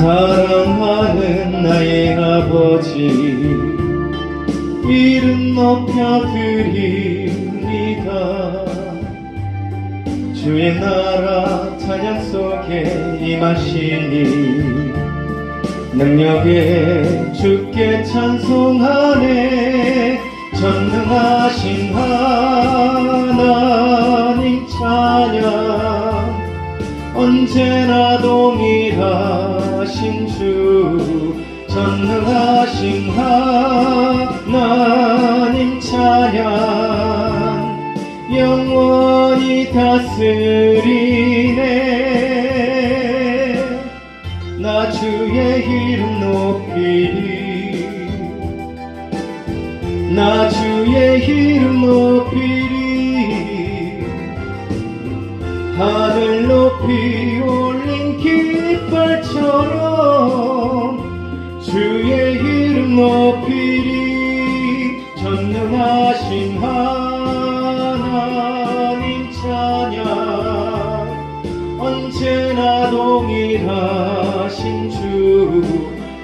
사랑하는 나의 아버지, 이름 높여드립니다. 주의 나라 찬양 속에 임하시니 능력에 주께 찬송하네. 전능하신 하나님 찬양, 언제나 동일하신 주, 전능하신 하나님 찬양, 영원히 다스리네. 나 주의 이름 높이리, 나 주의 이름 높이리. 하늘 높이 올린 깃발처럼 주의 이름 높이리. 전능하신 하나님 찬양, 언제나 동일하신 주,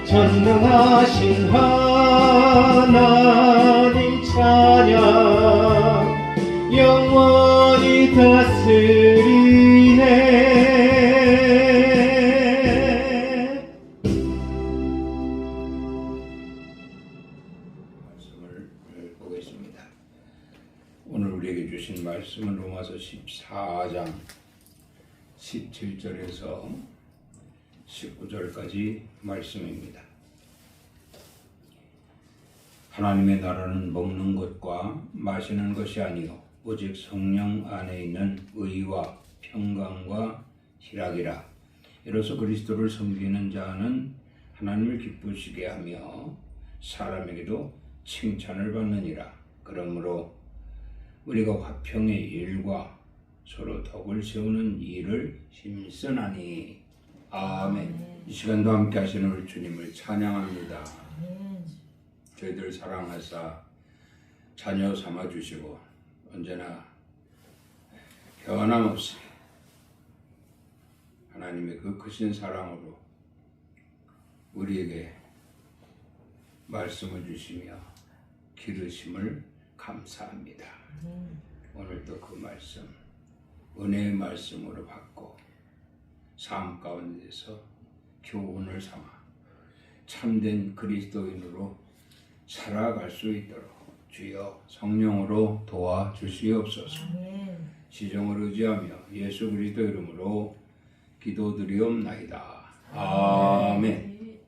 전능하신 하나님 찬양, 영원히 다스리네. 말씀을 보겠습니다. 오늘 우리에게 주신 말씀은 로마서 14장 17절에서 19절까지 말씀입니다. 하나님의 나라는 먹는 것과 마시는 것이 아니요 오직 성령 안에 있는 의와 평강과 희락이라. 이로써 그리스도를 섬기는 자는 하나님을 기쁘시게 하며 사람에게도 칭찬을 받느니라. 그러므로 우리가 화평의 일과 서로 덕을 세우는 일을 힘쓰나니. 아멘. 이 시간도 함께 하시는 우리 주님을 찬양합니다. 저희들 사랑하사 자녀 삼아주시고 언제나 변함없이 하나님의 그 크신 사랑으로 우리에게 말씀을 주시며 기르심을 감사합니다. 오늘도 그 말씀 은혜의 말씀으로 받고 삶 가운데서 교훈을 삼아 참된 그리스도인으로 살아갈 수 있도록 주여 성령으로 도와주시옵소서. 지정을 의지하며 예수 그리스도 이름으로 기도드리옵나이다. 아멘.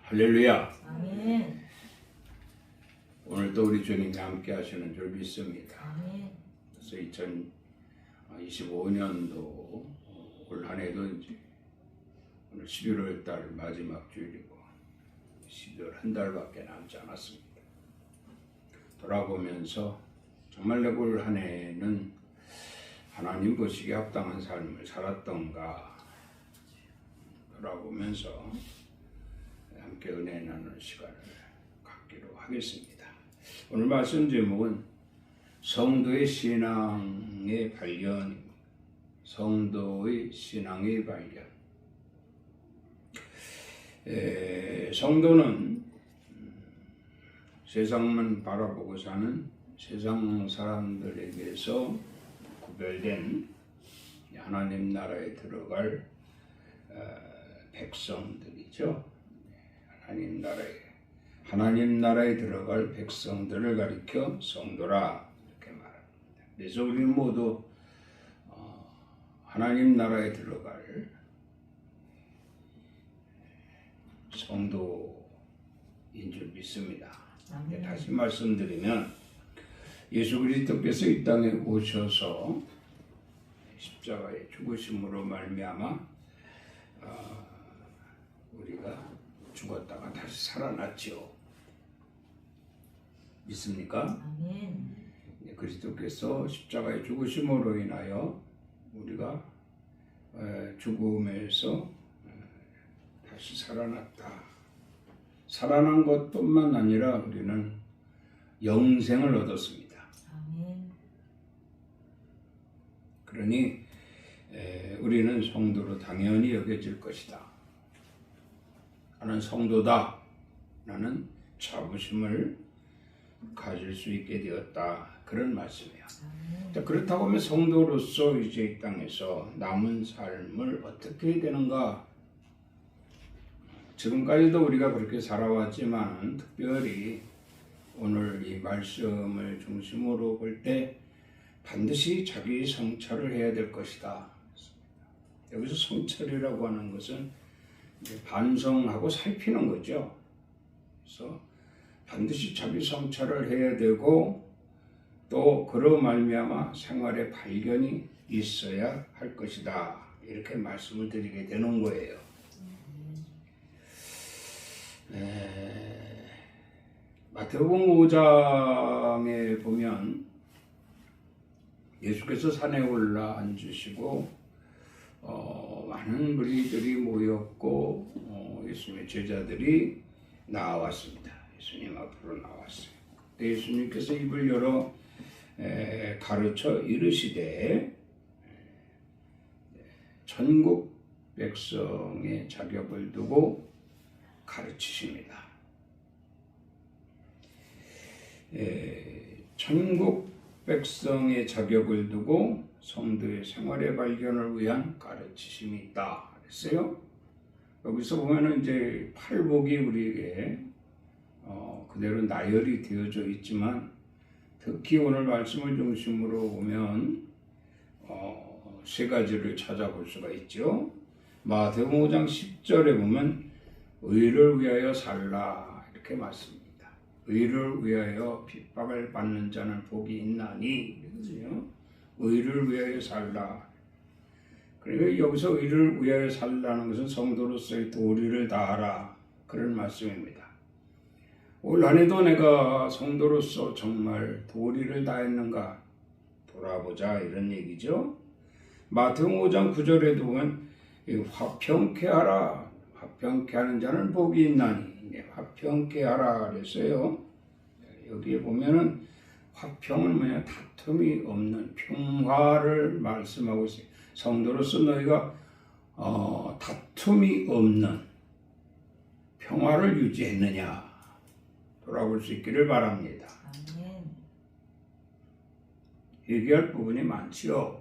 할렐루야. 아멘. 오늘도 우리 주님이 함께 하시는 줄 믿습니다. 아멘. 그래서 2025년도 올 한 해도 이제 오늘 11월 달 마지막 주일이고 12월 한 달밖에 남지 않았습니다. 돌아보면서 정말 내 올 한 해는 하나님 보시기에 합당한 삶을 살았던가 돌아보면서 함께 은혜 나누는 시간을 갖기로 하겠습니다. 오늘 말씀 제목은 성도의 신앙의 발견입니다. 성도의 신앙의 발견. 성도는 세상만 바라보고 사는 세상 사람들에게서 구별된 하나님 나라에 들어갈 백성들이죠. 하나님 나라에 들어갈 백성들을 가리켜 성도라 이렇게 말합니다. 그래서 우리는 모두 하나님 나라에 들어갈 성도인 줄 믿습니다. 다시 말씀드리면 예수 그리스도께서 이 땅에 오셔서 십자가의 죽으심으로 말미암아 우리가 죽었다가 다시 살아났지요. 믿습니까? 아멘. 그리스도께서 십자가의 죽으심으로 인하여 우리가 죽음에서 다시 살아났다. 살아난 것뿐만 아니라 우리는 영생을 얻었습니다. 아멘. 그러니 우리는 성도로 당연히 여겨질 것이다. 나는 성도다. 나는 자부심을 가질 수 있게 되었다. 그런 말씀이에요. 자, 그렇다고 하면 성도로서 이제 이 땅에서 남은 삶을 어떻게 해야 되는가? 지금까지도 우리가 그렇게 살아왔지만 특별히 오늘 이 말씀을 중심으로 볼 때 반드시 자기 성찰을 해야 될 것이다. 여기서 성찰이라고 하는 것은 이제 반성하고 살피는 거죠. 그래서 반드시 자기 성찰을 해야 되고 또 그로 말미암아 생활의 발견이 있어야 할 것이다. 이렇게 말씀을 드리게 되는 거예요. 마태복음 5장에 보면 예수께서 산에 올라 앉으시고 많은 무리들이 모였고 예수님의 제자들이 나왔습니다. 예수님 앞으로 나왔어요. 그때 예수님께서 입을 열어 가르쳐 이르시되 전국 백성의 자격을 두고 가르치십니다. 전국 백성의 자격을 두고 성도의 생활의 발견을 위한 가르치심이 있다 그랬어요. 여기서 보면은 이제 팔복이 우리에게 그대로 나열이 되어져 있지만 특히 오늘 말씀을 중심으로 보면 세 가지를 찾아볼 수가 있죠. 마태복음 5장 10절에 보면 의를 위하여 살라 이렇게 말씀입니다. 의를 위하여 핍박을 받는 자는 복이 있나니 그렇죠? 의를 위하여 살라. 그러니까 여기서 의를 위하여 살라는 것은 성도로서의 도리를 다하라 그런 말씀입니다. 올 한해도 내가 성도로서 정말 도리를 다했는가 돌아보자 이런 얘기죠. 마태복음 5장 9절에도 보면 화평케 하라. 화평케 하는 자는 복이 있나니 화평케 하라 그랬어요. 여기에 보면은 화평은 뭐냐 다툼이 없는 평화를 말씀하고 있어요. 성도로서 너희가 다툼이 없는 평화를 유지했느냐 돌아볼 수 있기를 바랍니다. 아멘. 얘기할 부분이 많지요.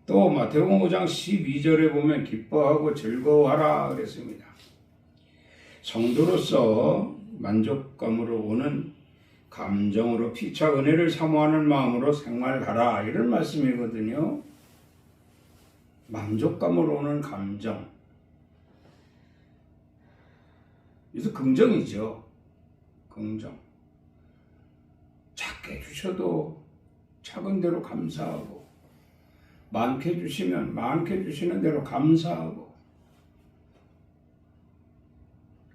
또 마태복음 5장 12절에 보면 기뻐하고 즐거워하라 그랬습니다. 성도로서 만족감으로 오는 감정으로 피차 은혜를 사모하는 마음으로 생활하라 이런 말씀이거든요. 만족감으로 오는 감정. 그래서 긍정이죠. 긍정. 작게 주셔도 작은 대로 감사하고 많게 주시면 많게 주시는 대로 감사하고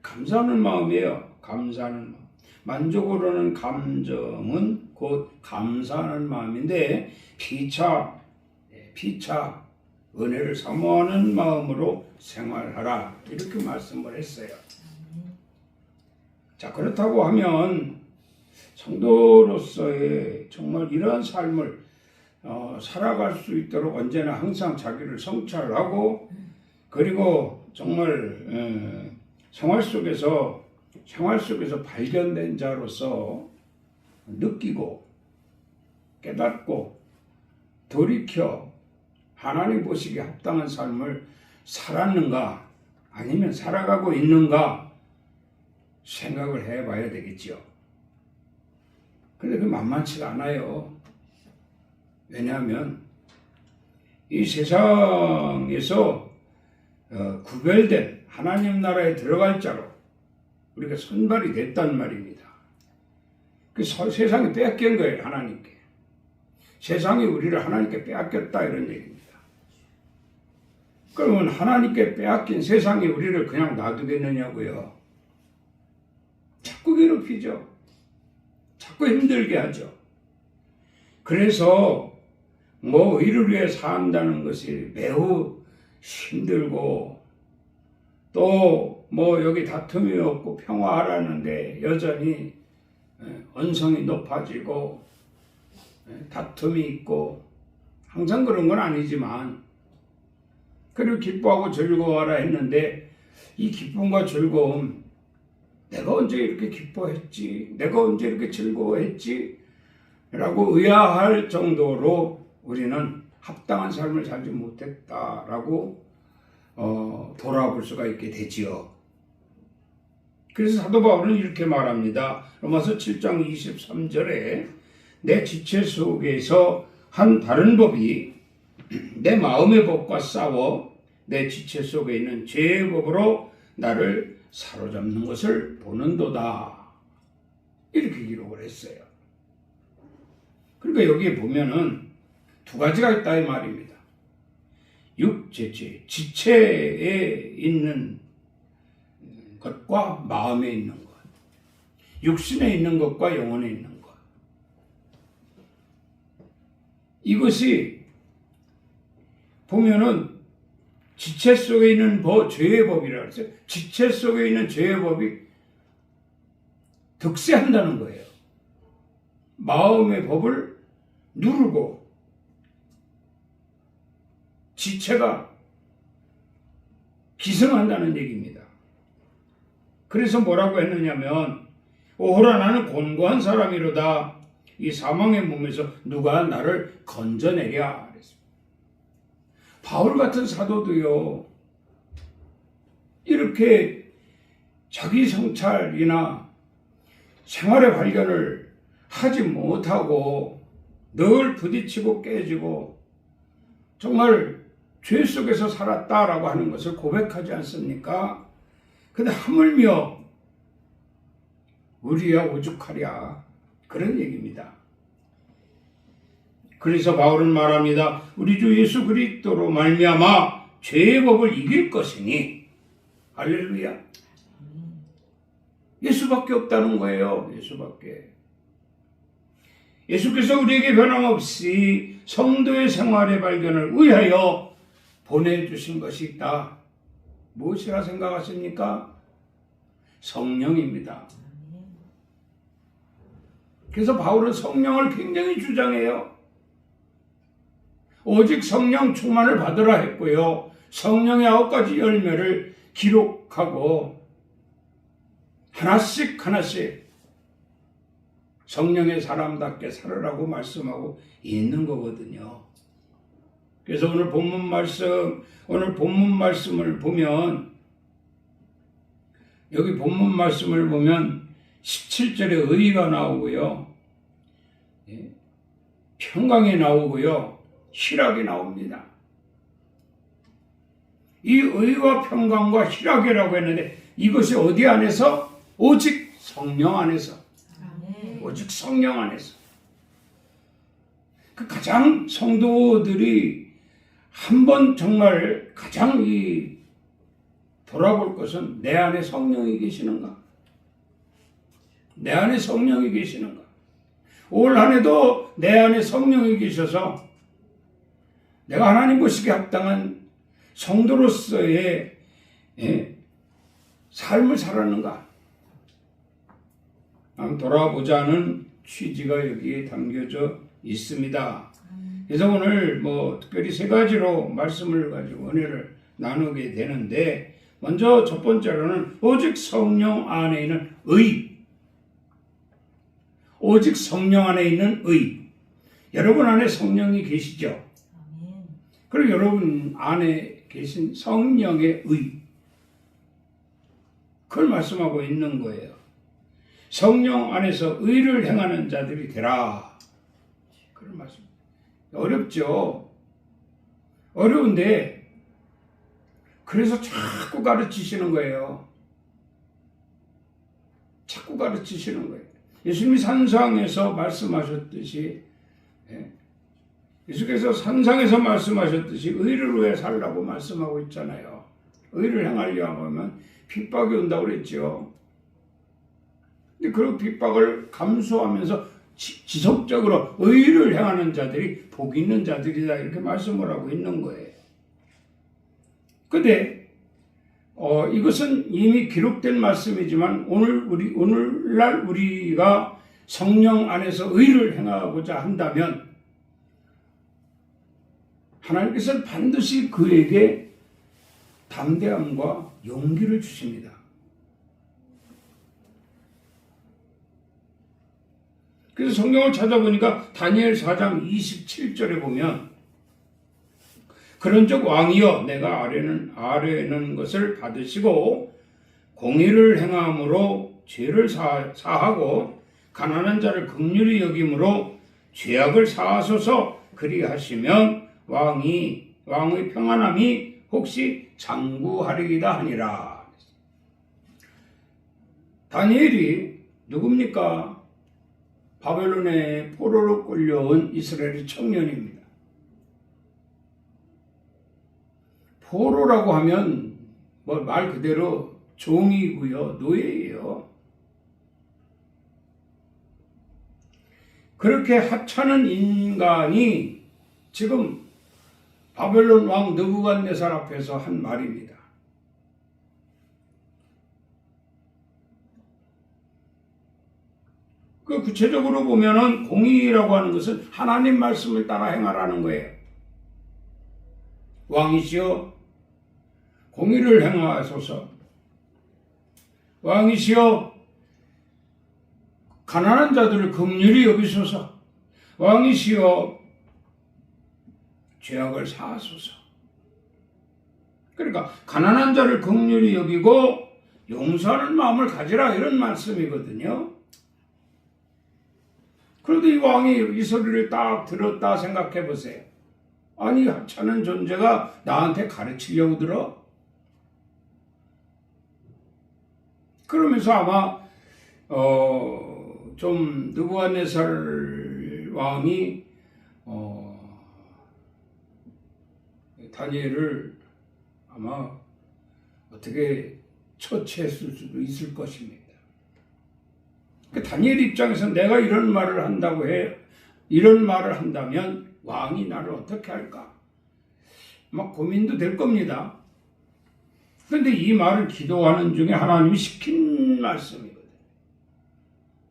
감사하는 마음이에요. 감사하는 마음. 만족으로는 감정은 곧 감사하는 마음인데 피차 은혜를 사모하는 마음으로 생활하라 이렇게 말씀을 했어요. 자 그렇다고 하면 성도로서의 정말 이러한 삶을 살아갈 수 있도록 언제나 항상 자기를 성찰하고 그리고 정말 생활 속에서 발견된 자로서 느끼고 깨닫고 돌이켜 하나님 보시기에 합당한 삶을 살았는가 아니면 살아가고 있는가 생각을 해봐야 되겠지요. 근데 그 만만치가 않아요. 왜냐하면 이 세상에서 구별된 하나님 나라에 들어갈 자로 우리가 선발이 됐단 말입니다. 그 세상이 빼앗긴 거예요. 하나님께. 세상이 우리를 하나님께 빼앗겼다 이런 얘기입니다. 그러면 하나님께 빼앗긴 세상이 우리를 그냥 놔두겠느냐고요. 자꾸 괴롭히죠. 자꾸 힘들게 하죠. 그래서 의를 위해 산다는 것이 매우 힘들고 또 여기 다툼이 없고 평화하라는데 여전히 언성이 높아지고 다툼이 있고 항상 그런 건 아니지만 그리고 기뻐하고 즐거워하라 했는데 이 기쁨과 즐거움, 내가 언제 이렇게 기뻐했지? 내가 언제 이렇게 즐거워했지? 라고 의아할 정도로 우리는 합당한 삶을 살지 못했다라고 돌아볼 수가 있게 되지요. 그래서 사도 바울은 이렇게 말합니다. 로마서 7장 23절에 내 지체 속에서 한 다른 법이 내 마음의 법과 싸워 내 지체 속에 있는 죄의 법으로 나를 사로잡는 것을 보는도다. 이렇게 기록을 했어요. 그러니까 여기에 보면은 두 가지가 있다 이 말입니다. 육체체, 지체에 있는 것과 마음에 있는 것, 육신에 있는 것과 영혼에 있는 것. 이것이 보면은 지체 속에 있는 죄의 법이라고 했어요. 지체 속에 있는 죄의 법이 득세한다는 거예요. 마음의 법을 누르고 지체가 기승한다는 얘기입니다. 그래서 뭐라고 했느냐면 오호라 나는 곤고한 사람이로다. 이 사망의 몸에서 누가 나를 건져내랴 그랬습니다. 바울 같은 사도도요, 이렇게 자기 성찰이나 생활의 발견을 하지 못하고 늘 부딪히고 깨지고 정말 죄 속에서 살았다라고 하는 것을 고백하지 않습니까? 근데 하물며 우리야 오죽하랴 그런 얘기입니다. 그래서 바울은 말합니다. 우리 주 예수 그리스도로 말미암아 죄의 법을 이길 것이니 할렐루야. 예수밖에 없다는 거예요. 예수밖에. 예수께서 우리에게 변함없이 성도의 생활의 발견을 위하여 보내주신 것이 있다. 무엇이라 생각하십니까? 성령입니다. 그래서 바울은 성령을 굉장히 주장해요. 오직 성령 충만을 받으라 했고요. 성령의 9가지 열매를 기록하고 하나씩 성령의 사람답게 살으라고 말씀하고 있는 거거든요. 그래서 오늘 본문 말씀을 보면 여기 본문 말씀을 보면 17절에 의가 나오고요. 평강이 나오고요. 희락이 나옵니다. 이 의와 평강과 희락이라고 했는데 이것이 어디 안에서? 오직 성령 안에서. 오직 성령 안에서. 그 가장 성도들이 한번 정말 가장 돌아볼 것은 내 안에 성령이 계시는가? 내 안에 성령이 계시는가? 올 한 해도 내 안에 성령이 계셔서 내가 하나님 보시기에 합당한 성도로서의 삶을 살았는가? 한번 돌아보자는 취지가 여기에 담겨져 있습니다. 그래서 오늘 특별히 3가지로 말씀을 가지고 은혜를 나누게 되는데 먼저 첫 번째로는 오직 성령 안에 있는 의. 오직 성령 안에 있는 의. 여러분 안에 성령이 계시죠? 그리고 여러분 안에 계신 성령의 의. 그걸 말씀하고 있는 거예요. 성령 안에서 의를 행하는 자들이 되라. 그런 말씀. 어렵죠. 어려운데 그래서 자꾸 가르치시는 거예요. 자꾸 가르치시는 거예요. 예수님이 산상에서 말씀하셨듯이 예수께서 산상에서 말씀하셨듯이 의를 위해 살라고 말씀하고 있잖아요. 의를 행하려 하면 핍박이 온다고 그랬죠. 근데 그 핍박을 감수하면서 지속적으로 의를 행하는 자들이 복 있는 자들이다 이렇게 말씀을 하고 있는 거예요. 근데 이것은 이미 기록된 말씀이지만 오늘날 우리가 성령 안에서 의를 행하고자 한다면 하나님께서는 반드시 그에게 담대함과 용기를 주십니다. 그래서 성경을 찾아보니까 다니엘 4장 27절에 보면 그런즉 왕이여 내가 아뢰는 것을 받으시고 공의를 행함으로 죄를 사하고 가난한 자를 긍휼히 여김으로 죄악을 사하소서. 그리하시면 왕의 평안함이 혹시 장구하리이다 하니라. 다니엘이 누굽니까? 바벨론의 포로로 끌려온 이스라엘 청년입니다. 포로라고 하면 말 그대로 종이고요, 노예예요. 그렇게 하찮은 인간이 지금 바벨론 왕 느부갓네살 앞에서 한 말입니다. 그 구체적으로 보면은 공의라고 하는 것은 하나님 말씀을 따라 행하라는 거예요. 왕이시여 공의를 행하소서. 왕이시여 가난한 자들을 긍휼히 여기소서. 왕이시여 죄악을 사하소서. 그러니까 가난한 자를 긍휼히 여기고 용서하는 마음을 가지라, 이런 말씀이거든요. 그런데 이 왕이 이 소리를 딱 들었다 생각해 보세요. 아니, 하찮은 존재가 나한테 가르치려고 들어? 그러면서 아마 좀 느부갓네살 왕이 다니엘을 아마 어떻게 처치했을 수도 있을 것입니다. 다니엘 입장에서 내가 이런 말을 한다면 왕이 나를 어떻게 할까? 막 고민도 될 겁니다. 그런데 이 말을 기도하는 중에 하나님이 시킨 말씀이거든.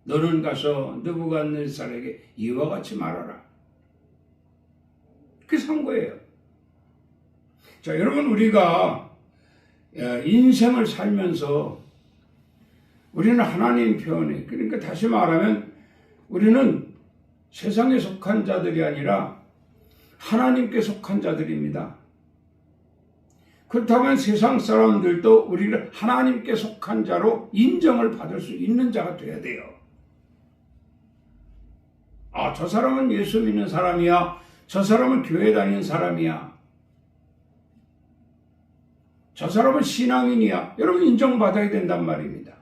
너는 가서 느부갓네살에게 이와 같이 말하라. 그래서 한 거예요. 자, 여러분, 우리가 인생을 살면서 우리는 하나님 편에, 그러니까 다시 말하면 우리는 세상에 속한 자들이 아니라 하나님께 속한 자들입니다. 그렇다면 세상 사람들도 우리를 하나님께 속한 자로 인정을 받을 수 있는 자가 돼야 돼요. 아, 저 사람은 예수 믿는 사람이야. 저 사람은 교회 다니는 사람이야. 저 사람은 신앙인이야. 여러분, 인정받아야 된단 말입니다.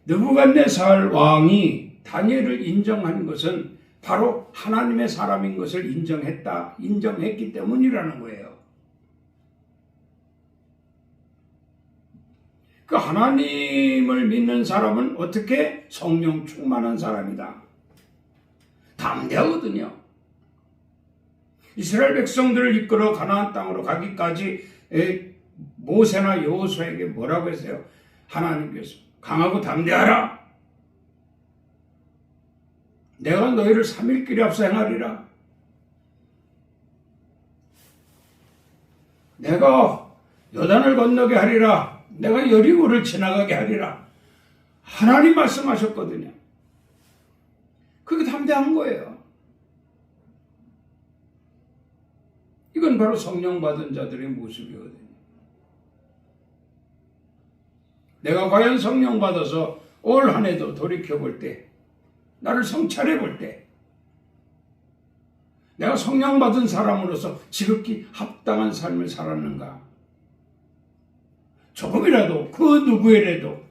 느부갓네살 왕이 다니엘을 인정한 것은 바로 하나님의 사람인 것을 인정했기 때문이라는 거예요. 그 하나님을 믿는 사람은 어떻게? 성령 충만한 사람이다. 담대하거든요. 이스라엘 백성들을 이끌어 가나안 땅으로 가기까지 모세나 여호수아에게 뭐라고 했어요? 하나님께서 강하고 담대하라. 내가 너희를 3일 길에 앞서 행하리라. 내가 요단을 건너게 하리라. 내가 여리고를 지나가게 하리라. 하나님 말씀하셨거든요. 그게 담대한 거예요. 이건 바로 성령 받은 자들의 모습이거든요. 내가 과연 성령 받아서 올 한 해도 돌이켜볼 때, 나를 성찰해 볼 때, 내가 성령 받은 사람으로서 지극히 합당한 삶을 살았는가? 조금이라도 그 누구에라도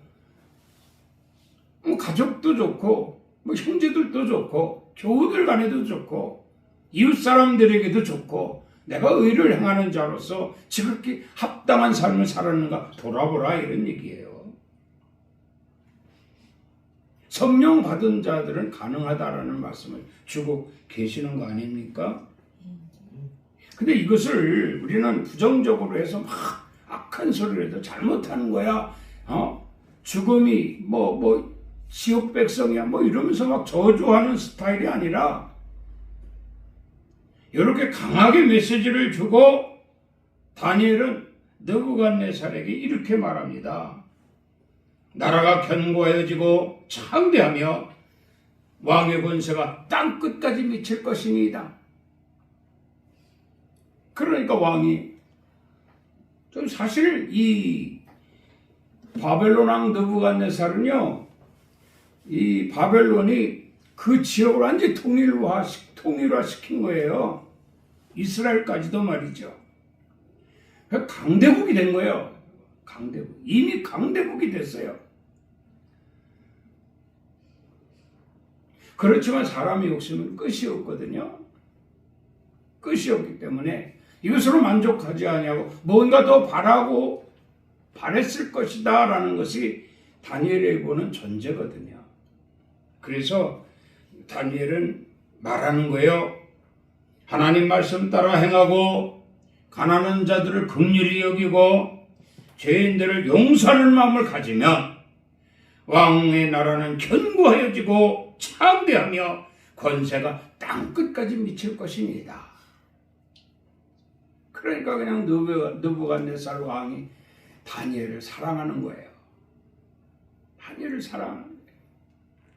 가족도 좋고 형제들도 좋고 교우들 간에도 좋고 이웃 사람들에게도 좋고 내가 의를 행하는 자로서 지극히 합당한 삶을 살았는가 돌아보라, 이런 얘기예요. 성령 받은 자들은 가능하다라는 말씀을 주고 계시는 거 아닙니까? 근데 이것을 우리는 부정적으로 해서 막 악한 소리를 해도 잘못하는 거야. 죽음이 지옥 백성이야 이러면서 막 저주하는 스타일이 아니라 이렇게 강하게 메시지를 주고 다니엘은 느부갓네살에게 이렇게 말합니다. 나라가 견고해지고 창대하며 왕의 권세가 땅 끝까지 미칠 것이니이다. 그러니까 왕이 좀 사실 이 바벨론 왕 느부갓네살은요, 이 바벨론이 그 지역을 완전히 통일화시킨 거예요. 이스라엘까지도 말이죠. 강대국이 된 거예요. 강대국. 이미 강대국이 됐어요. 그렇지만 사람의 욕심은 끝이 없거든요. 끝이 없기 때문에 이것으로 만족하지 아니하고 뭔가 더 바랬을 것이다 라는 것이 다니엘이 보는 전제거든요. 그래서 다니엘은 말하는 거예요. 하나님 말씀 따라 행하고 가난한 자들을 긍휼히 여기고 죄인들을 용서하는 마음을 가지면 왕의 나라는 견고해지고 창대하며 권세가 땅 끝까지 미칠 것입니다. 그러니까 그냥 느부갓네살 왕이 다니엘을 사랑하는 거예요. 다니엘을 사랑하는 거예요.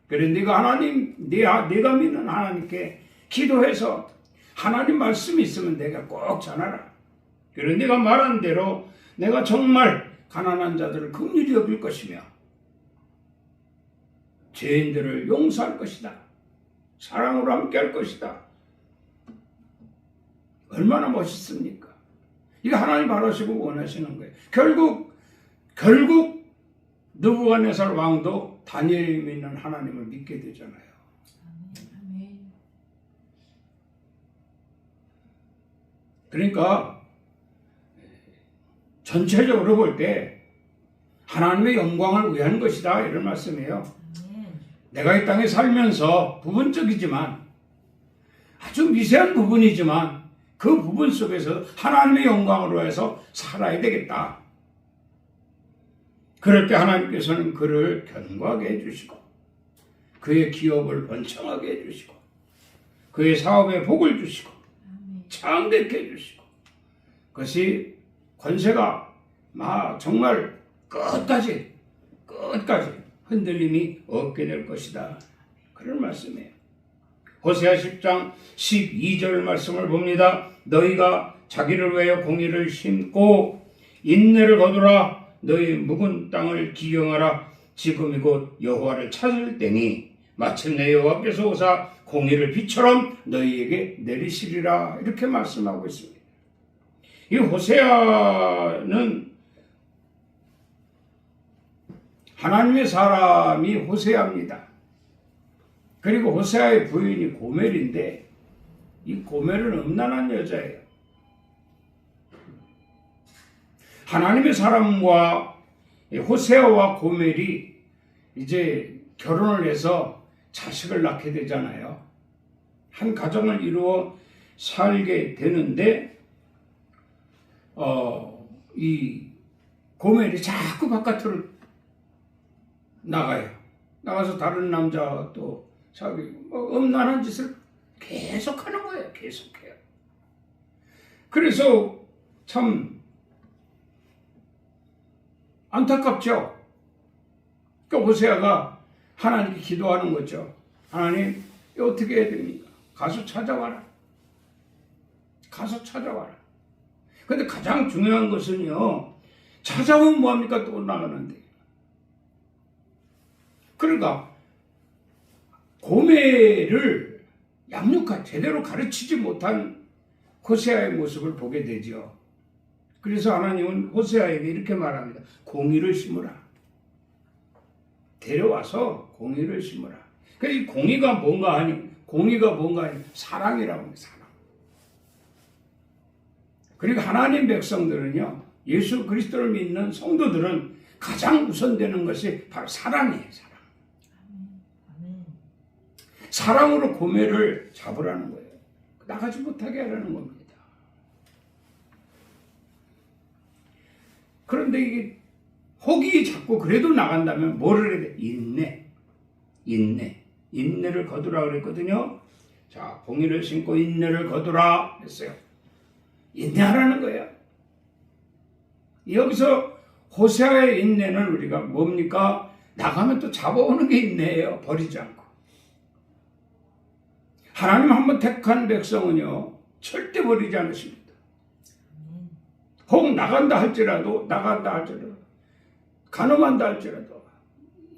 그래 네가 하나님, 네가 믿는 하나님께 기도해서 하나님 말씀이 있으면 내가 꼭 전하라. 그래 네가 말한 대로 내가 정말 가난한 자들을 긍휼히 여길 것이며 죄인들을 용서할 것이다. 사랑으로 함께 할 것이다. 얼마나 멋있습니까? 이게 하나님 바라시고 원하시는 거예요. 결국 느부갓네살 왕도 다니엘이 믿는 하나님을 믿게 되잖아요. 그러니까 전체적으로 볼 때 하나님의 영광을 위한 것이다 이런 말씀이에요. 내가 이 땅에 살면서 부분적이지만 아주 미세한 부분이지만 그 부분 속에서 하나님의 영광으로 해서 살아야 되겠다. 그럴 때 하나님께서는 그를 견고하게 해주시고 그의 기업을 번창하게 해주시고 그의 사업에 복을 주시고 창대케 해주시고 그것이 권세가 정말 끝까지 흔들림이 없게 될 것이다. 그런 말씀이에요. 호세아 10장 12절 말씀을 봅니다. 너희가 자기를 위하여 공의를 심고 인내를 거두라. 너희 묵은 땅을 기경하라. 지금이 곧 여호와를 찾을 때니 마침내 여호와께서 오사 공의를 비처럼 너희에게 내리시리라. 이렇게 말씀하고 있습니다. 이 호세아는 하나님의 사람이 호세아입니다. 그리고 호세아의 부인이 고멜인데 이 고멜은 음란한 여자예요. 하나님의 사람과 호세아와 고멜이 이제 결혼을 해서 자식을 낳게 되잖아요. 한 가정을 이루어 살게 되는데 이 고멜이 자꾸 바깥으로 나가요. 나가서 다른 남자와 또 사귀고 음란한 짓을 계속하는 거예요. 계속해요. 그래서 참 안타깝죠. 그러니까 호세아가 하나님께 기도하는 거죠. 하나님, 어떻게 해야 됩니까? 가서 찾아와라. 가서 찾아와라. 근데 가장 중요한 것은요, 찾아오면 뭐합니까? 또 나가는데. 그러니까 고멜을 제대로 가르치지 못한 호세아의 모습을 보게 되죠. 그래서 하나님은 호세아에게 이렇게 말합니다. 공의를 심으라. 데려와서 공의를 심으라. 그러니까 이 공의가 뭔가 하니 사랑이라고 합니다. 사랑. 그리고 하나님 백성들은요, 예수 그리스도를 믿는 성도들은 가장 우선되는 것이 바로 사랑이에요. 사랑. 사랑으로 고멜을 잡으라는 거예요. 나가지 못하게 하라는 겁니다. 그런데 이게 혹이 자꾸 그래도 나간다면 뭐를 해야 돼? 인내를 거두라 그랬거든요. 자, 공의를 심고 인내를 거두라 했어요. 인내하라는 거예요. 여기서 호세아의 인내는 우리가 뭡니까? 나가면 또 잡아오는 게 인내예요. 버리지 않고. 하나님 한번 택한 백성은요, 절대 버리지 않으십니다. 혹 나간다 할지라도, 간음한다 할지라도,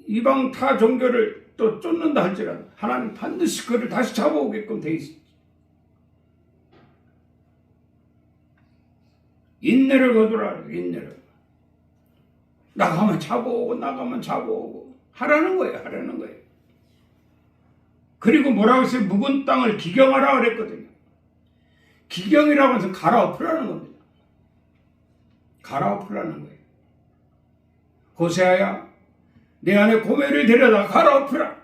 이방 타 종교를 또 쫓는다 할지라도, 하나님 반드시 그를 다시 잡아오게끔 돼 있습니다. 인내를 거두라, 인내를. 나가면 잡아오고, 하라는 거예요. 그리고 뭐라고 했어요? 묵은 땅을 기경하라 그랬거든요. 기경이라고 해서 갈아엎으라는 겁니다. 갈아엎으라는 거예요. 호세아야, 내 안에 고매를 데려다 갈아엎으라.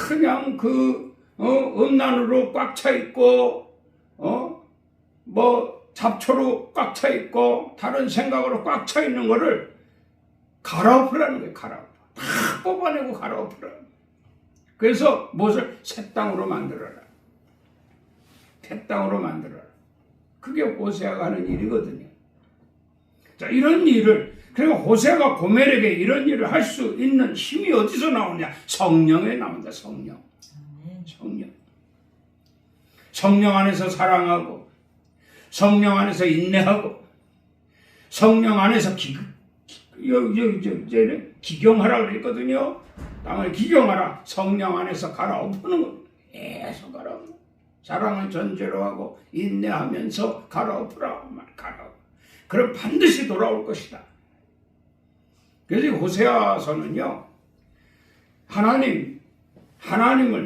그냥 음란으로 꽉 차 있고, 잡초로 꽉 차 있고, 다른 생각으로 꽉 차 있는 거를 갈아엎으라는 거예요. 다 뽑아내고 갈아엎으라. 그래서 무엇을? 새 땅으로 만들어라. 그게 호세아가 하는 일이거든요. 자, 이런 일을, 그리고 호세아가 고멜에게 이런 일을 할 수 있는 힘이 어디서 나오냐? 성령에 나온다. 성령 안에서 사랑하고, 성령 안에서 인내하고, 성령 안에서 기경하라 그랬거든요. 땅을 기경하라. 성령 안에서 갈아엎는 겁니다. 계속 갈아엎는. 사랑을 전제로 하고 인내하면서 갈아엎으라. 그럼 반드시 돌아올 것이다. 그래서 호세아서는요, 하나님을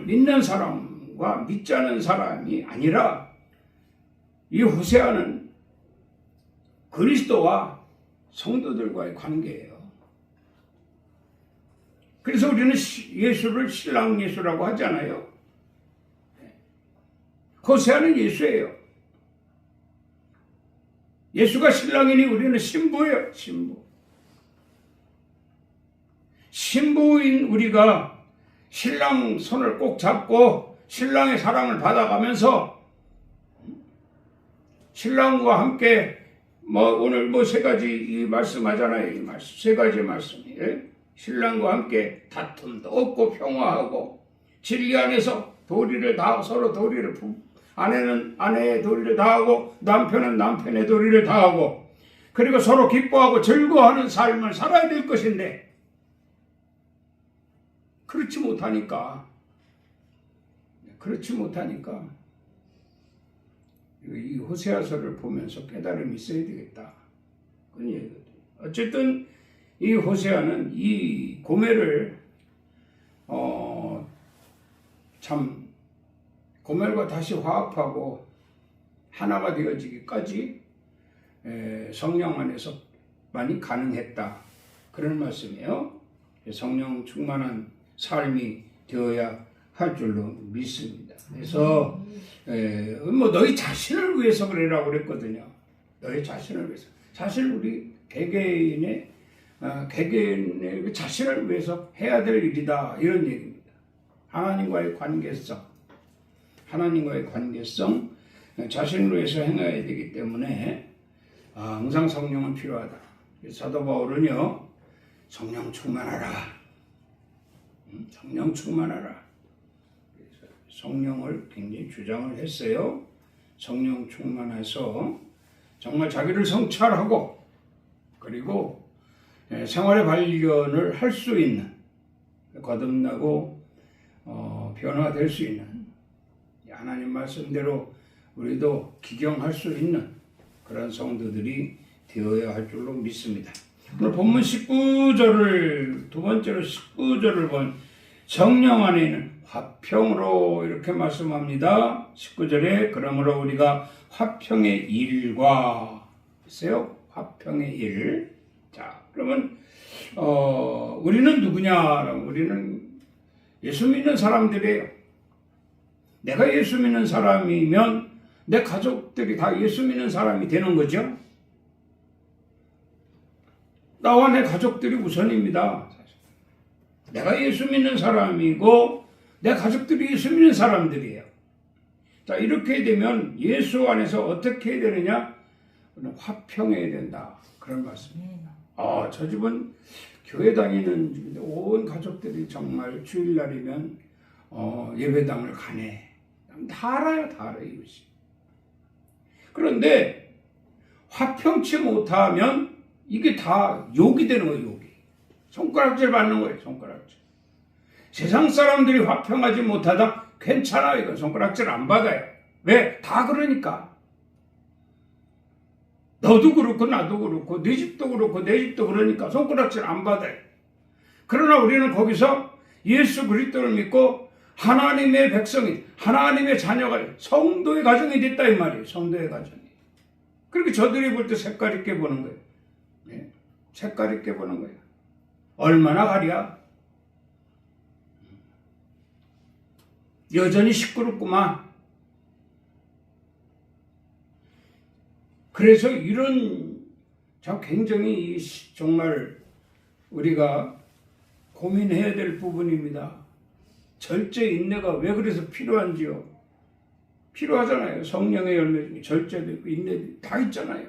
믿는 사람과 믿지 않은 사람이 아니라, 이 호세아는 그리스도와 성도들과의 관계예요. 그래서 우리는 예수를 신랑 예수라고 하잖아요. 호세아는 예수예요. 예수가 신랑이니 우리는 신부예요. 신부인 우리가 신랑 손을 꼭 잡고 신랑의 사랑을 받아가면서 신랑과 함께 오늘 세 가지 이 말씀하잖아요. 이 말씀, 세 가지 말씀. 신랑과 함께 다툼도 없고 평화하고, 진리 안에서 도리를 다하고, 서로 도리를, 아내는 아내의 도리를 다하고, 남편은 남편의 도리를 다하고, 그리고 서로 기뻐하고 즐거워하는 삶을 살아야 될 것인데, 그렇지 못하니까 이 호세아서를 보면서 깨달음이 있어야 되겠다. 그런 얘기거든요. 어쨌든 이 호세아는 이 고멜을 참 고멜과 다시 화합하고 하나가 되어지기까지 성령 안에서 많이 가능했다. 그런 말씀이에요. 성령 충만한 삶이 되어야 할 줄로 믿습니다. 그래서 너희 자신을 위해서 그래라고 그랬거든요. 너희 자신을 위해서. 사실 우리 개개인의 자신을 위해서 해야 될 일이다, 이런 얘기입니다. 하나님과의 관계성, 자신을 위해서 행해야 되기 때문에 항상 성령은 필요하다. 사도 바울은요, 성령 충만하라. 성령을 굉장히 주장을 했어요. 성령 충만해서 정말 자기를 성찰하고, 그리고 생활의 발견을 할 수 있는, 거듭나고 변화될 수 있는, 하나님 말씀대로 우리도 기경할 수 있는 그런 성도들이 되어야 할 줄로 믿습니다. 오늘 본문 19절을, 두 번째로 19절을 본 성령 안에 있는 화평으로 이렇게 말씀합니다. 19절에 그러므로 우리가 화평의 일과 했어요. 화평의 일. 자, 그러면 우리는 누구냐? 우리는 예수 믿는 사람들이에요. 내가 예수 믿는 사람이면 내 가족들이 다 예수 믿는 사람이 되는 거죠. 나와 내 가족들이 우선입니다. 내가 예수 믿는 사람이고 내 가족들이 예수 믿는 사람들이에요. 자, 이렇게 되면 예수 안에서 어떻게 해야 되느냐? 화평해야 된다. 그런 말씀입니다. 저 집은 교회 다니는 집인데 온 가족들이 정말 주일날이면 예배당을 가네. 다 알아요. 다 알아요. 이것이. 그런데 화평치 못하면 이게 다 욕이 되는 거예요. 욕이. 손가락질 받는 거예요. 손가락질. 세상 사람들이 화평하지 못하다 괜찮아요. 이거 손가락질 안 받아요. 왜? 다 그러니까. 너도 그렇고 나도 그렇고 네 집도 그렇고 내 집도 그러니까 손가락질 안 받아요. 그러나 우리는 거기서 예수 그리스도를 믿고 하나님의 백성이, 하나님의 자녀가, 성도의 가정이 됐다 이 말이에요. 성도의 가정이. 그렇게 저들이 볼 때 색깔 있게 보는 거예요. 네? 색깔 있게 보는 거예요. 얼마나 가랴? 여전히 시끄럽구만. 그래서 이런 참 굉장히 정말 우리가 고민해야 될 부분입니다. 절제 인내가 왜 그래서 필요한지요? 필요하잖아요. 성령의 열매 중에 절제도 있고 인내도 다 있잖아요.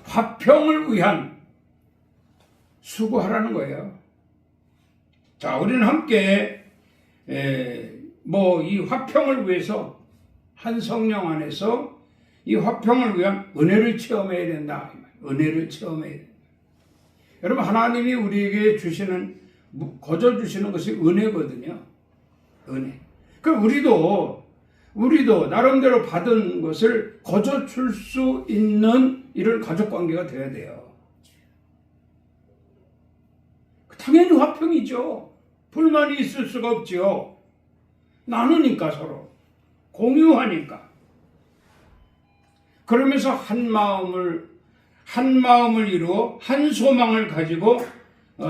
화평을 위한 수고하라는 거예요. 자, 우리는 함께 이 화평을 위해서 한 성령 안에서 이 화평을 위한 은혜를 체험해야 된다. 은혜를 체험해야 된다. 여러분, 하나님이 우리에게 주시는, 거저 주시는 것이 은혜거든요. 은혜. 그럼 우리도 나름대로 받은 것을 거저 줄 수 있는 이런 가족 관계가 되어야 돼요. 당연히 화평이죠. 불만이 있을 수가 없지요. 나누니까 서로. 공유하니까. 그러면서 한 마음을 이루어 한 소망을 가지고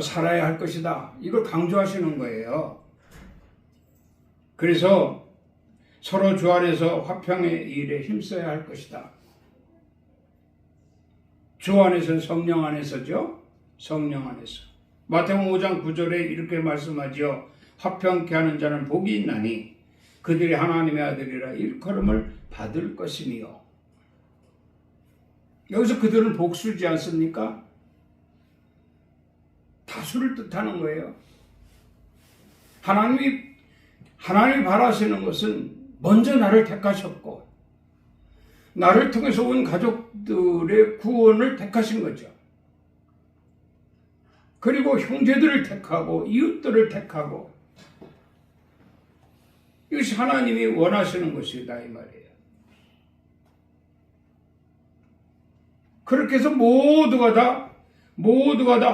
살아야 할 것이다. 이걸 강조하시는 거예요. 그래서 서로 주 안에서 화평의 일에 힘써야 할 것이다. 주 안에서, 성령 안에서죠. 성령 안에서. 마태복음 5장 9절에 이렇게 말씀하죠. 화평케 하는 자는 복이 있나니 그들이 하나님의 아들이라 일컬음을 받을 것이며. 여기서 그들은 복수지 않습니까? 다수를 뜻하는 거예요. 하나님이 바라시는 것은 먼저 나를 택하셨고 나를 통해서 온 가족들의 구원을 택하신 거죠. 그리고 형제들을 택하고 이웃들을 택하고 이것이 하나님이 원하시는 것이다 이 말이에요. 그렇게 해서 모두가 다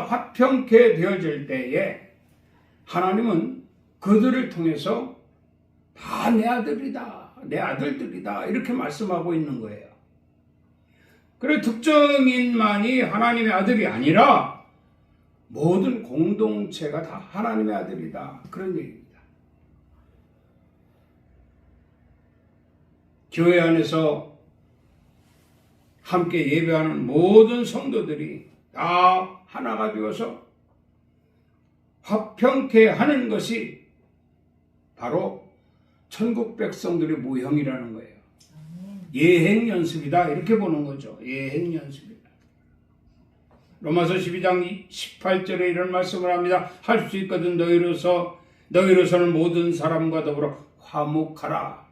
화평케 되어질 때에 하나님은 그들을 통해서 다 내 아들이다, 내 아들들이다 이렇게 말씀하고 있는 거예요. 그래 특정인만이 하나님의 아들이 아니라 모든 공동체가 다 하나님의 아들이다 그런 얘기입니다. 교회 안에서 함께 예배하는 모든 성도들이 다 하나가 되어서 화평케 하는 것이 바로 천국 백성들의 모형이라는 거예요. 예행 연습이다 이렇게 보는 거죠. 예행 연습이다. 로마서 12장 18절에 이런 말씀을 합니다. 할 수 있거든 너희로서는 모든 사람과 더불어 화목하라.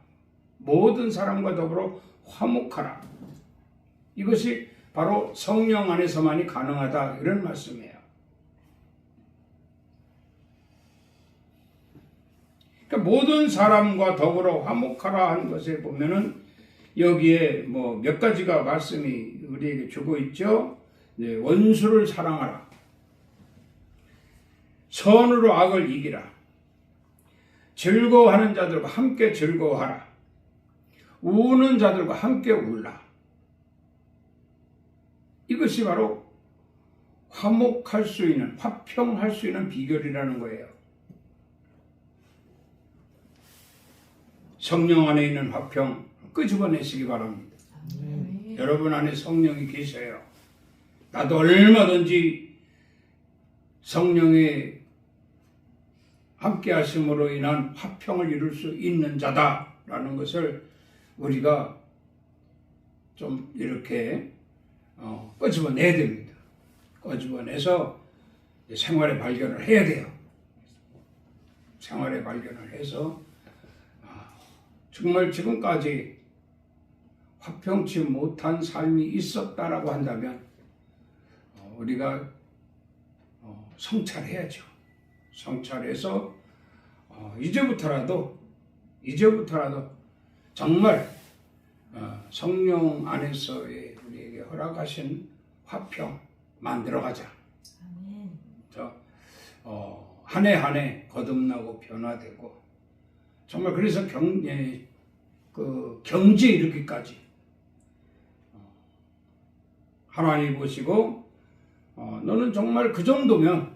모든 사람과 더불어 화목하라. 이것이 바로 성령 안에서만이 가능하다 이런 말씀이에요. 그러니까 모든 사람과 더불어 화목하라 하는 것에 보면은 여기에 몇 가지가 말씀이 우리에게 주고 있죠. 네, 원수를 사랑하라. 선으로 악을 이기라. 즐거워하는 자들과 함께 즐거워하라. 우는 자들과 함께 울라. 이것이 바로 화목할 수 있는, 화평할 수 있는 비결이라는 거예요. 성령 안에 있는 화평 끄집어내시기 바랍니다. 여러분 안에 성령이 계셔요. 나도 얼마든지 성령의 함께 하심으로 인한 화평을 이룰 수 있는 자다라는 것을 우리가 좀 이렇게 끄집어내야 됩니다. 끄집어내서 생활의 발견을 해야 돼요. 생활의 발견을 해서 정말 지금까지 화평치 못한 삶이 있었다라고 한다면 우리가 성찰해야죠. 성찰해서 이제부터라도 정말 성령 안에서의 우리에게 허락하신 화평 만들어가자. 한 해 한 해 거듭나고 변화되고 정말 그래서 경지에 이르기까지 하나님 보시고 너는 정말 그 정도면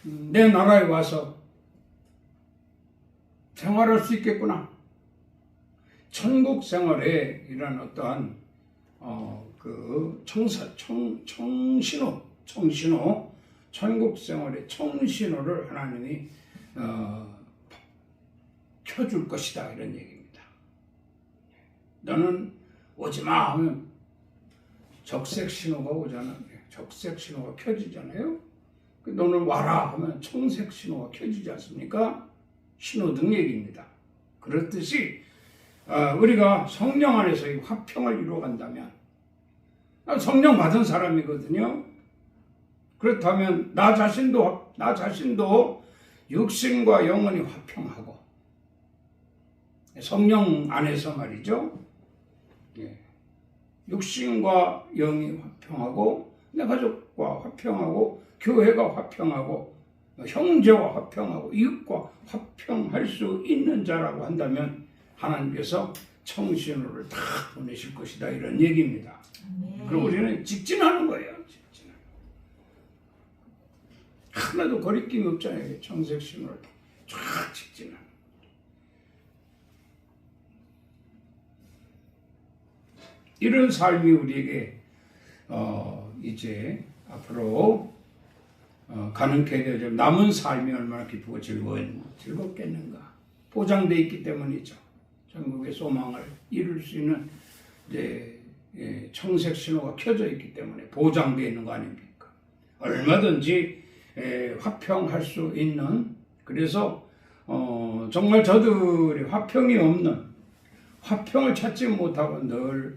내 나라에 와서 생활할 수 있겠구나. 천국 생활에 이런 어떠한 청신호 천국 생활의 청신호를 하나님이 켜줄 것이다 이런 얘기입니다. 너는 오지마 하면 적색 신호가 오잖아요. 적색 신호가 켜지잖아요. 너는 와라 하면 청색 신호가 켜지지 않습니까? 신호등 얘기입니다. 그렇듯이 우리가 성령 안에서 이 화평을 이루어간다면 성령 받은 사람이거든요. 그렇다면 나 자신도 육신과 영혼이 화평하고 성령 안에서 말이죠. 육신과 영이 화평하고 내 가족과 화평하고 교회가 화평하고 형제와 화평하고 이웃과 화평할 수 있는 자라고 한다면 하나님께서 청신호를 다 보내실 것이다 이런 얘기입니다. 그럼 우리는 직진하는 거예요. 하나도 거리낌이 없잖아요. 청색 신호를 쫙 직진하는. 이런 삶이 우리에게 이제 앞으로 가능케 되어 남은 삶이 얼마나 기쁘고 즐겁겠는가. 보장되어 있기 때문이죠. 전국의 소망을 이룰 수 있는 청색 신호가 켜져 있기 때문에 보장되어 있는 거 아닙니까? 얼마든지 화평할 수 있는, 그래서 정말 저들이 화평이 없는, 화평을 찾지 못하고 늘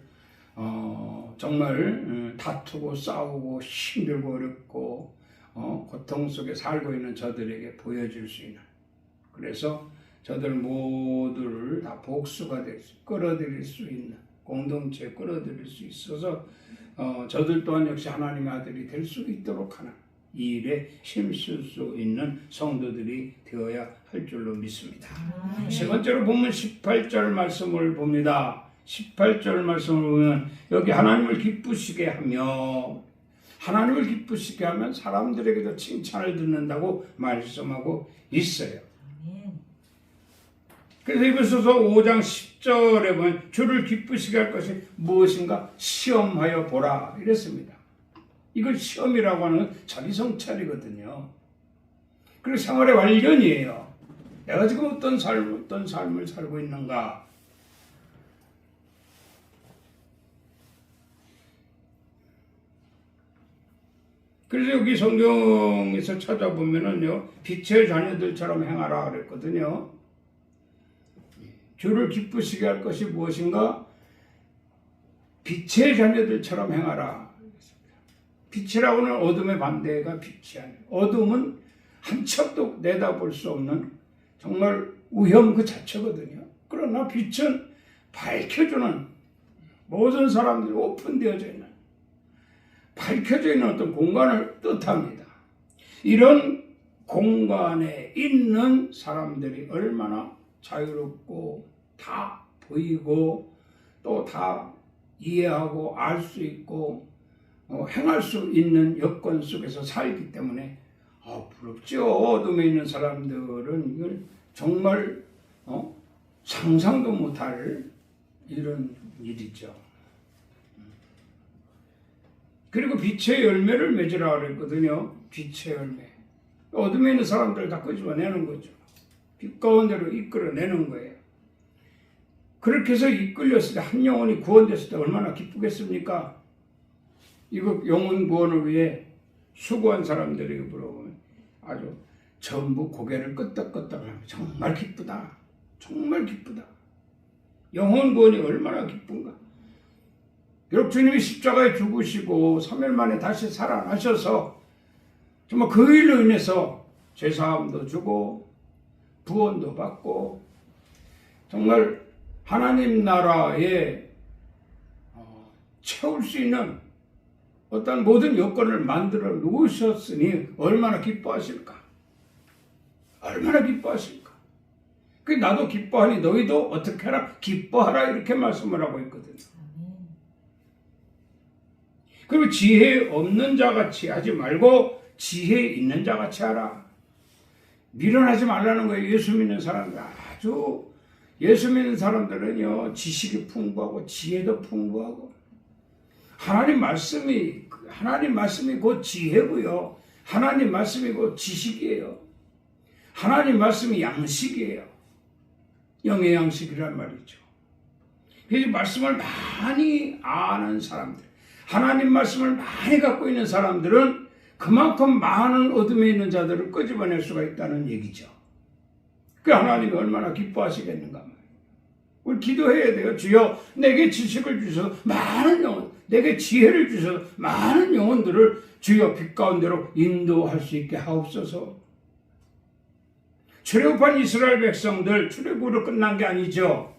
정말 다투고 싸우고 힘들고 어렵고 고통 속에 살고 있는 저들에게 보여줄 수 있는, 그래서 저들 모두를 다 복수가 될 수, 끌어들일 수 있는, 공동체에 끌어들일 수 있어서 저들 또한 역시 하나님의 아들이 될 수 있도록 하는 이 일에 힘쓸 수 있는 성도들이 되어야 할 줄로 믿습니다. 세 번째로 보면 18절 말씀을 봅니다. 18절 말씀을 보면 여기 하나님을 기쁘시게 하며, 하나님을 기쁘시게 하면 사람들에게도 칭찬을 듣는다고 말씀하고 있어요. 그래서 에베소서 5장 10절에 보면 주를 기쁘시게 할 것이 무엇인가 시험하여 보라 이랬습니다. 이걸 시험이라고 하는 자기 성찰이거든요. 그리고 생활의 발견이에요. 내가 지금 어떤 삶을 살고 있는가. 그래서 여기 성경에서 찾아보면은요, 빛의 자녀들처럼 행하라 그랬거든요. 주를 기쁘시게 할 것이 무엇인가? 빛의 자녀들처럼 행하라. 빛이라고는 어둠의 반대가 빛이 아니에요. 어둠은 한 척도 내다볼 수 없는 정말 위험 그 자체거든요. 그러나 빛은 밝혀주는, 모든 사람들이 오픈되어져 있는, 밝혀져 있는 어떤 공간을 뜻합니다. 이런 공간에 있는 사람들이 얼마나 자유롭고 다 보이고 또 다 이해하고 알 수 있고 행할 수 있는 여건 속에서 살기 때문에 부럽죠. 어둠에 있는 사람들은 이걸 정말 상상도 못할 이런 일이죠. 그리고 빛의 열매를 맺으라 그랬거든요. 빛의 열매. 어둠에 있는 사람들을 다 끄집어내는 거죠. 빛 가운데로 이끌어내는 거예요. 그렇게 해서 이끌렸을 때 한 영혼이 구원됐을 때 얼마나 기쁘겠습니까? 이거 영혼 구원을 위해 수고한 사람들에게 물어보면 아주 전부 고개를 끄덕끄덕하며 정말 기쁘다. 정말 기쁘다. 영혼 구원이 얼마나 기쁜가. 비록 주님이 십자가에 죽으시고 3일 만에 다시 살아나셔서 정말 그 일로 인해서 죄사함도 주고 구원도 받고 정말 하나님 나라에 채울 수 있는 어떤 모든 여건을 만들어 놓으셨으니 얼마나 기뻐하실까? 얼마나 기뻐하실까? 그 나도 기뻐하니 너희도 어떻게 하라? 기뻐하라 이렇게 말씀을 하고 있거든요. 그리고 지혜 없는 자같이 하지 말고 지혜 있는 자같이 하라. 미련하지 말라는 거예요. 예수 믿는 사람들 아주 예수 믿는 사람들은요 지식이 풍부하고 지혜도 풍부하고 하나님 말씀이 곧 지혜고요. 하나님 말씀이 곧 지식이에요. 하나님 말씀이 양식이에요. 영의 양식이란 말이죠. 그래서 말씀을 많이 아는 사람들, 하나님 말씀을 많이 갖고 있는 사람들은 그만큼 많은 어둠에 있는 자들을 끄집어낼 수가 있다는 얘기죠. 그 하나님이 얼마나 기뻐하시겠는가 말이에요. 우리 기도해야 돼요. 주여 내게 지식을 주셔서 많은 영혼, 내게 지혜를 주셔서 많은 영혼들을 주여 빛 가운데로 인도할 수 있게 하옵소서. 출애굽한 이스라엘 백성들 출애굽으로 끝난 게 아니죠.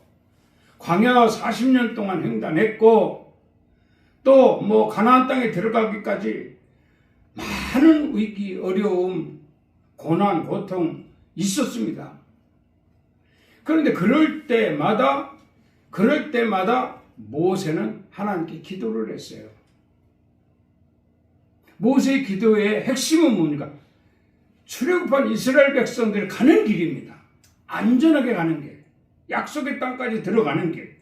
광야 40년 동안 횡단했고 또 가나안 땅에 들어가기까지 많은 위기, 어려움, 고난, 고통 있었습니다. 그런데 그럴 때마다 모세는 하나님께 기도를 했어요. 모세의 기도의 핵심은 뭡니까? 출애굽한 이스라엘 백성들이 가는 길입니다. 안전하게 가는 길, 약속의 땅까지 들어가는 길.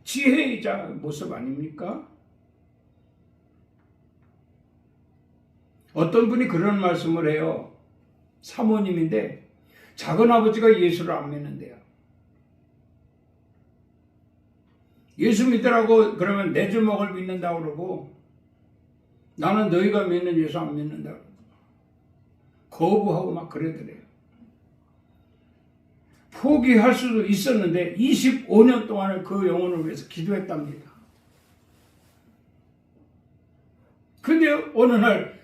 지혜이자 모습 아닙니까? 어떤 분이 그런 말씀을 해요. 사모님인데 작은아버지가 예수를 안 믿는데요. 예수 믿으라고 그러면 내 주먹을 믿는다고 그러고 나는 너희가 믿는 예수 안 믿는다고 거부하고 막 그러더래요. 포기할 수도 있었는데 25년 동안을 그 영혼을 위해서 기도했답니다. 근데 어느 날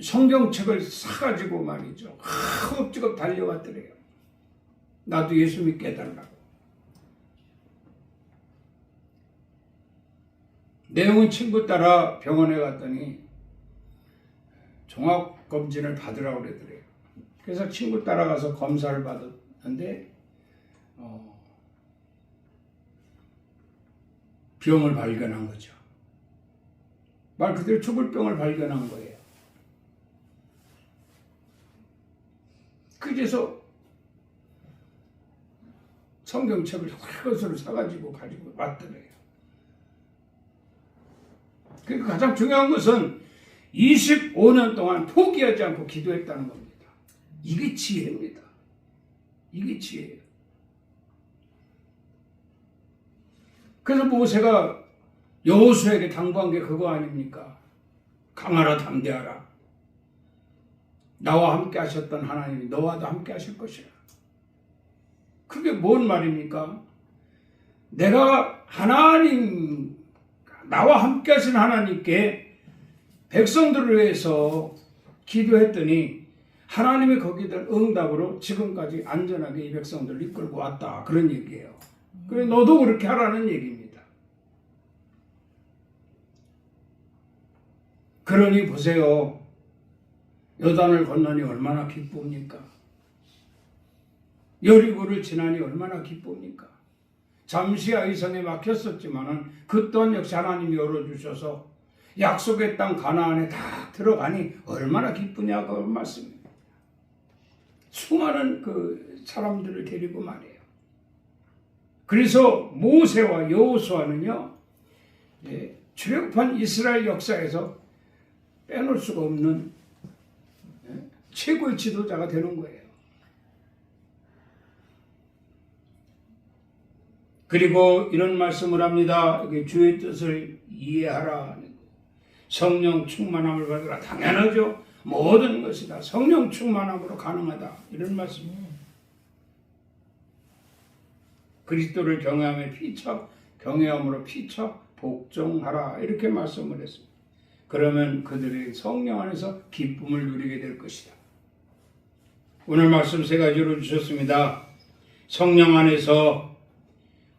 성경책을 사가지고 말이죠. 허겁지겁 달려왔더래요. 나도 예수 믿게 해달라고. 내용은 친구 따라 병원에 갔더니 종합검진을 받으라고 그러더래요. 그래서 친구 따라가서 검사를 받았는데 병을 발견한 거죠. 말 그대로 죽을 병을 발견한 거예요. 그래서 성경책을 헐것으로 사가지고 왔더래요. 그러니까 가장 중요한 것은 25년 동안 포기하지 않고 기도했다는 겁니다. 이게 지혜입니다. 이게 지혜예요. 그래서 모세가 여호수아에게 당부한 게 그거 아닙니까? 강하라 담대하라. 나와 함께 하셨던 하나님이 너와도 함께 하실 것이라. 그게 뭔 말입니까? 내가 나와 함께 하신 하나님께 백성들을 위해서 기도했더니 하나님이 거기다 응답으로 지금까지 안전하게 이 백성들을 이끌고 왔다. 그런 얘기예요. 그래 너도 그렇게 하라는 얘기입니다. 그러니 보세요. 요단을 건너니 얼마나 기쁩니까? 여리고를 지나니 얼마나 기쁩니까? 잠시 아이성에 막혔었지만은 그 또한 역시 하나님이 열어주셔서 약속의 땅 가나안에 다 들어가니 얼마나 기쁘냐고 말씀입니다. 수많은 그 사람들을 데리고 말이에요. 그래서 모세와 여호수아는요, 출애굽한 이스라엘 역사에서 빼놓을 수가 없는 최고의 지도자가 되는 거예요. 그리고 이런 말씀을 합니다. 주의 뜻을 이해하라. 성령 충만함을 받으라. 당연하죠. 모든 것이 다 성령 충만함으로 가능하다. 이런 말씀입니다. 그리스도를 경외함으로 피차 복종하라. 이렇게 말씀을 했습니다. 그러면 그들이 성령 안에서 기쁨을 누리게 될 것이다. 오늘 말씀 세 가지로 주셨습니다. 성령 안에서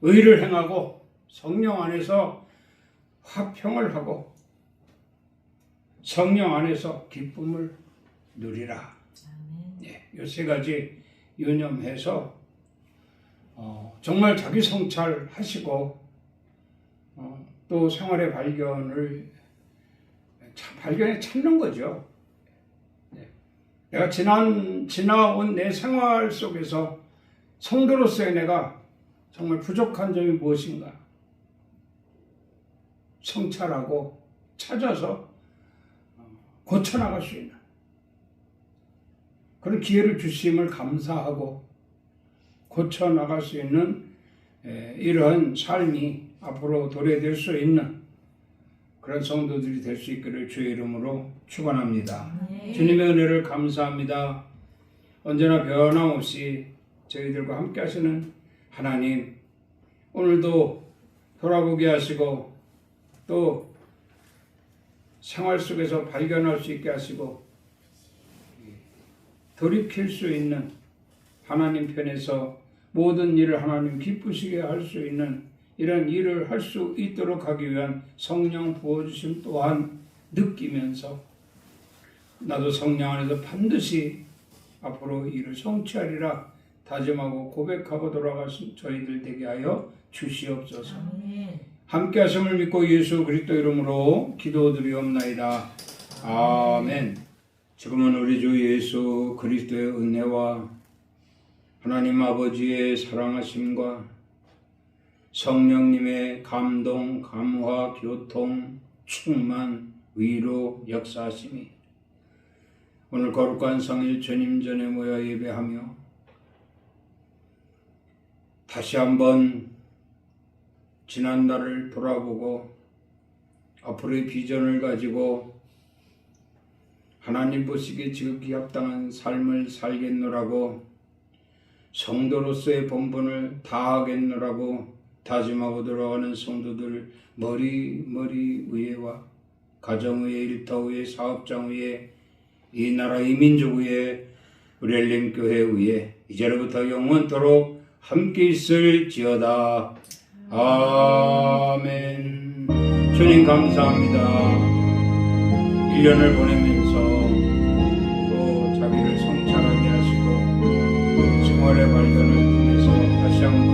의를 행하고, 성령 안에서 화평을 하고, 성령 안에서 기쁨을 누리라. 예, 이 세 가지 유념해서 정말 자기 성찰하시고 또 생활의 발견에 찾는 거죠. 예. 내가 지나온 내 생활 속에서 성도로서의 내가 정말 부족한 점이 무엇인가 성찰하고 찾아서 고쳐나갈 수 있는 그런 기회를 주심을 감사하고 고쳐나갈 수 있는 이러한 삶이 앞으로 도래될 수 있는 그런 성도들이 될 수 있기를 주의 이름으로 축원합니다. 주님의 은혜를 감사합니다. 언제나 변함없이 저희들과 함께 하시는 하나님, 오늘도 돌아보게 하시고 또 생활 속에서 발견할 수 있게 하시고 돌이킬 수 있는 하나님 편에서 모든 일을 하나님 기쁘시게 할 수 있는 이런 일을 할 수 있도록 하기 위한 성령 부어주심 또한 느끼면서 나도 성령 안에서 반드시 앞으로 일을 성취하리라 다짐하고 고백하고 돌아가신 저희들 되게 하여 주시옵소서. 함께 하심을 믿고 예수 그리스도 이름으로 기도드리옵나이다. 아멘. 지금은 우리 주 예수 그리스도의 은혜와 하나님 아버지의 사랑하심과 성령님의 감동, 감화, 교통, 충만, 위로, 역사하심이 오늘 거룩한 성일 전임전에 모여 예배하며 다시 한번 지난날을 돌아보고 앞으로의 비전을 가지고 하나님 보시기에 지극히 합당한 삶을 살겠노라고 성도로서의 본분을 다하겠노라고 다짐하고 돌아가는 성도들 머리 위에와 가정 위에 일터 위에 사업장 위에 이 나라 이 민족 위에 우리 엘림교회 위에 이제로부터 영원토록 함께 있을지어다. 아멘. 주님 감사합니다. 1년을 보내면서 또 자기를 성찰하게 하시고 생활의 발견을 통해서 다시 한번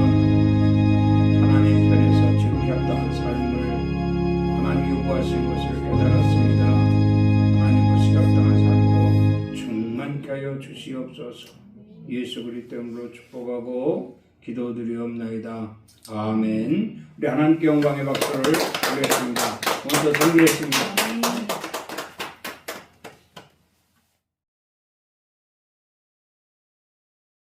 하나님 편에서 지극히 합당한 삶을 하나님 요구하신 것을 깨달았습니다. 하나님 보시기 합당한 삶으로 충만케 하여 주시옵소서. 예수 그리스도 이름으로 축복하고 기도드리옵나이다. 아멘. 우리 하나님께 영광의 박수를 드리겠습니다. 먼저 드리겠습니다.